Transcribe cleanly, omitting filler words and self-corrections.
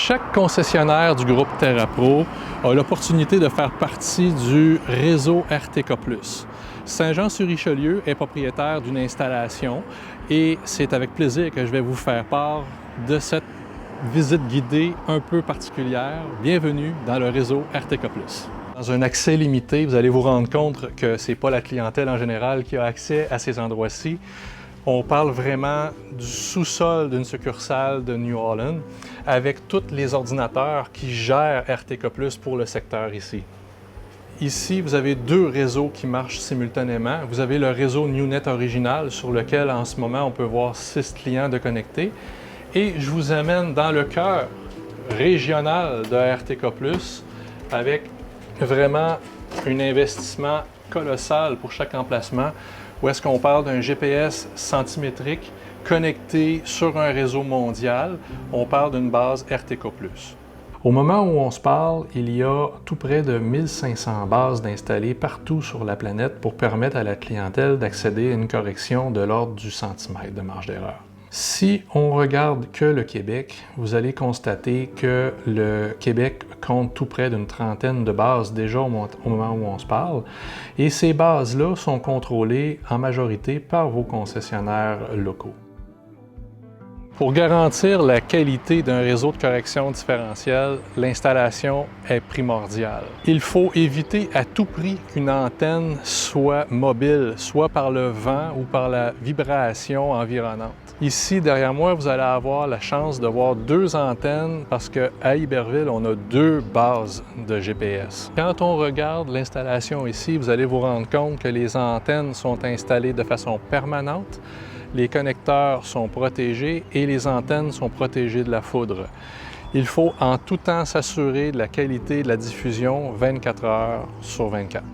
Chaque concessionnaire du groupe TerraPro a l'opportunité de faire partie du réseau RTK+. Saint-Jean-sur-Richelieu est propriétaire d'une installation et c'est avec plaisir que je vais vous faire part de cette visite guidée un peu particulière. Bienvenue dans le réseau RTK+. Dans un accès limité, vous allez vous rendre compte que ce n'est pas la clientèle en général qui a accès à ces endroits-ci. On parle vraiment du sous-sol d'une succursale de New Holland avec tous les ordinateurs qui gèrent RTK+ pour le secteur ici. Ici, vous avez deux réseaux qui marchent simultanément. Vous avez le réseau NewNet original sur lequel, en ce moment, on peut voir 6 clients de connectés. Et je vous amène dans le cœur régional de RTK+, avec vraiment un investissement colossal pour chaque emplacement, où est-ce qu'on parle d'un GPS centimétrique connecté sur un réseau mondial. On parle d'une base RTK+. Au moment où on se parle, il y a tout près de 1500 bases d'installées partout sur la planète pour permettre à la clientèle d'accéder à une correction de l'ordre du centimètre de marge d'erreur. Si on regarde que le Québec, vous allez constater que le Québec compte tout près d'une trentaine de bases déjà au moment où on se parle. Et ces bases-là sont contrôlées en majorité par vos concessionnaires locaux. Pour garantir la qualité d'un réseau de correction différentielle, l'installation est primordiale. Il faut éviter à tout prix qu'une antenne soit mobile, soit par le vent ou par la vibration environnante. Ici, derrière moi, vous allez avoir la chance de voir deux antennes parce qu'à Iberville, on a deux bases de GPS. Quand on regarde l'installation ici, vous allez vous rendre compte que les antennes sont installées de façon permanente. Les connecteurs sont protégés et les antennes sont protégées de la foudre. Il faut en tout temps s'assurer de la qualité de la diffusion 24 heures sur 24.